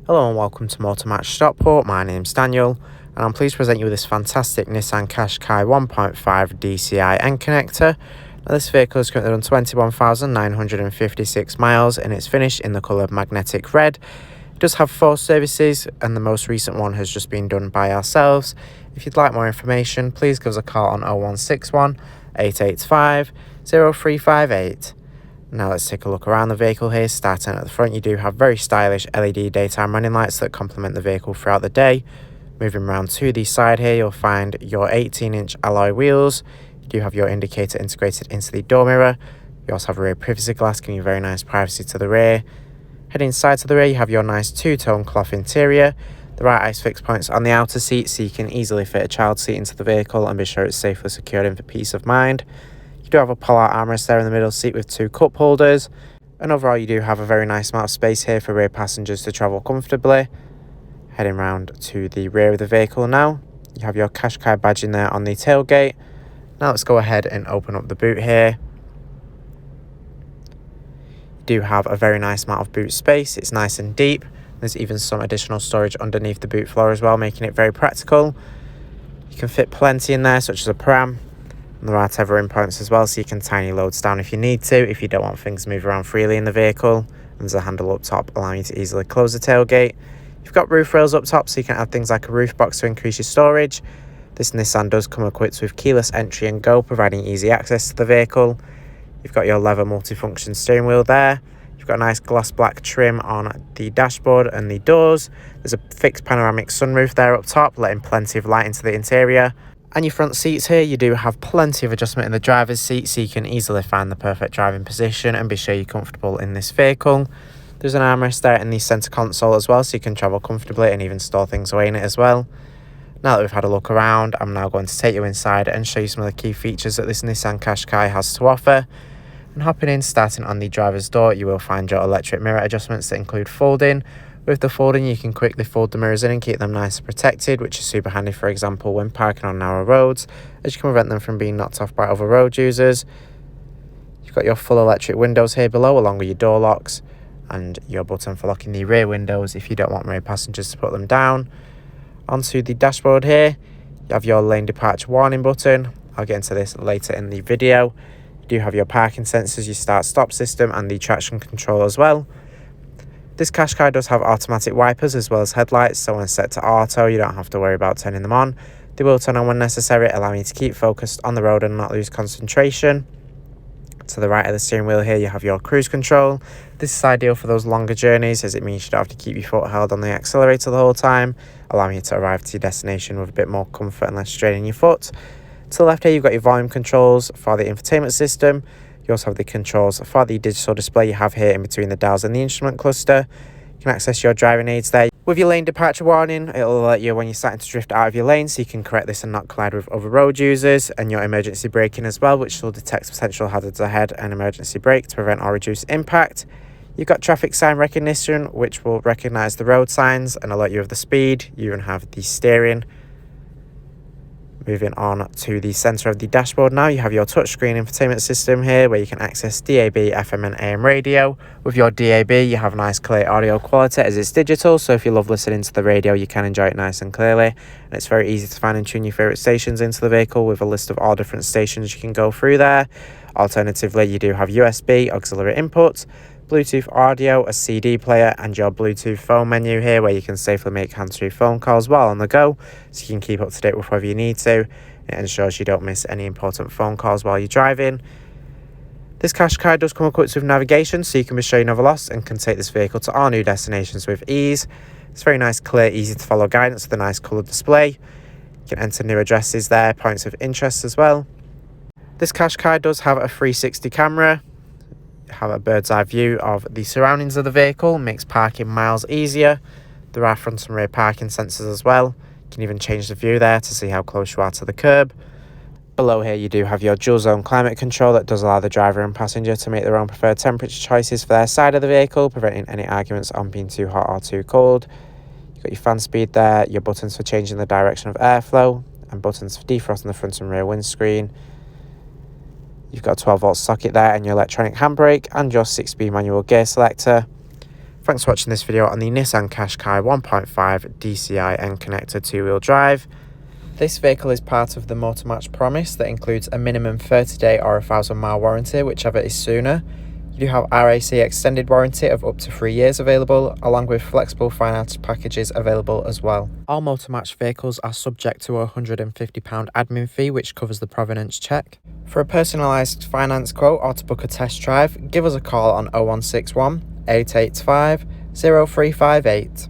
Hello and welcome to Motor Match Stockport. My name's Daniel and I'm pleased to present you with this fantastic Nissan Qashqai 1.5 dCi N-Connecta. Now this vehicle is currently on 21,956 miles and it's finished in the colour of magnetic red. It does have 4 services and the most recent one has just been done by ourselves. If you'd like more information, please give us a call on 0161 885 0358. Now let's take a look around the vehicle here. Starting at the front, you do have very stylish LED daytime running lights that complement the vehicle throughout the day. Moving around to the side here, you'll find your 18-inch alloy wheels. You do have your indicator integrated into the door mirror. You also have a rear privacy glass, giving you very nice privacy to the rear. Heading side to the rear, you have your nice two-tone cloth interior. The right ice fix points on the outer seat, so you can easily fit a child seat into the vehicle and be sure it's safely secured in for peace of mind. You do have a pull-out armrest there in the middle seat with 2 cup holders, and overall you do have a very nice amount of space here for rear passengers to travel comfortably. Heading round to the rear of the vehicle now, you have your Qashqai badge in there on the tailgate. Now let's go ahead and open up the boot here. You do have a very nice amount of boot space, it's nice and deep. There's even some additional storage underneath the boot floor as well, making it very practical. You can fit plenty in there, such as a pram. And there are tethering points as well, so you can tiny loads down if you need to, if you don't want things to move around freely in the vehicle. And there's a handle up top allowing you to easily close the tailgate. You've got roof rails up top, so you can add things like a roof box to increase your storage. This Nissan does come equipped with keyless entry and go, providing easy access to the vehicle. You've got your leather multifunction steering wheel there. You've got a nice gloss black trim on the dashboard and the doors. There's a fixed panoramic sunroof there up top, letting plenty of light into the interior. And your front seats here, you do have plenty of adjustment in the driver's seat, so you can easily find the perfect driving position and be sure you're comfortable in this vehicle. There's an armrest there in the centre console as well, so you can travel comfortably and even store things away in it as well. Now that we've had a look around, I'm now going to take you inside and show you some of the key features that this Nissan Qashqai has to offer. And hopping in, starting on the driver's door, you will find your electric mirror adjustments that include folding. With the folding, you can quickly fold the mirrors in and keep them nice and protected, which is super handy, for example, when parking on narrow roads, as you can prevent them from being knocked off by other road users. You've got your full electric windows here below, along with your door locks, and your button for locking the rear windows if you don't want rear passengers to put them down. Onto the dashboard here, you have your lane departure warning button. I'll get into this later in the video. You do have your parking sensors, your start-stop system, and the traction control as well. This Qashqai does have automatic wipers as well as headlights, so when set to auto, you don't have to worry about turning them on. They will turn on when necessary, allowing you to keep focused on the road and not lose concentration. To the right of the steering wheel here, you have your cruise control. This is ideal for those longer journeys, as it means you don't have to keep your foot held on the accelerator the whole time, allowing you to arrive to your destination with a bit more comfort and less strain in your foot. To the left here, you've got your volume controls for the infotainment system. You also have the controls for the digital display you have here in between the dials and the instrument cluster. You can access your driving aids there. With your lane departure warning, it'll alert you when you're starting to drift out of your lane, so you can correct this and not collide with other road users. And your emergency braking as well, which will detect potential hazards ahead and emergency brake to prevent or reduce impact. You've got traffic sign recognition, which will recognise the road signs and alert you of the speed. You even have the steering. Moving on to the centre of the dashboard now, you have your touchscreen infotainment system here where you can access DAB, FM and AM radio. With your DAB, you have nice clear audio quality as it's digital, so if you love listening to the radio, you can enjoy it nice and clearly. And it's very easy to find and tune your favourite stations into the vehicle with a list of all different stations you can go through there. Alternatively, you do have USB, auxiliary input, Bluetooth audio, a CD player, and your Bluetooth phone menu here where you can safely make hands-free phone calls while on the go, so you can keep up to date with whatever you need to. It ensures you don't miss any important phone calls while you're driving. This Qashqai does come equipped with navigation, so you can be sure you're never lost and can take this vehicle to all new destinations with ease. It's very nice, clear, easy to follow guidance with a nice coloured display. You can enter new addresses there, points of interest as well. This Qashqai does have a 360 camera. Have a bird's eye view of the surroundings of the vehicle, makes parking miles easier. There are front and rear parking sensors as well. You can even change the view there to see how close you are to the curb. Below here you do have your dual zone climate control that does allow the driver and passenger to make their own preferred temperature choices for their side of the vehicle, preventing any arguments on being too hot or too cold. You've got your fan speed there, your buttons for changing the direction of airflow, and buttons for defrosting the front and rear windscreen. You've got a 12-volt socket there and your electronic handbrake and your 6-speed manual gear selector. Thanks for watching this video on the Nissan Qashqai 1.5 dCi N-Connecta 2-wheel drive. This vehicle is part of the Motor Match promise that includes a minimum 30-day or 1,000-mile warranty, whichever is sooner. You do have RAC extended warranty of up to 3 years available, along with flexible finance packages available as well. All Motor Match vehicles are subject to a £150 admin fee, which covers the provenance check. For a personalised finance quote or to book a test drive, give us a call on 0161 885 0358.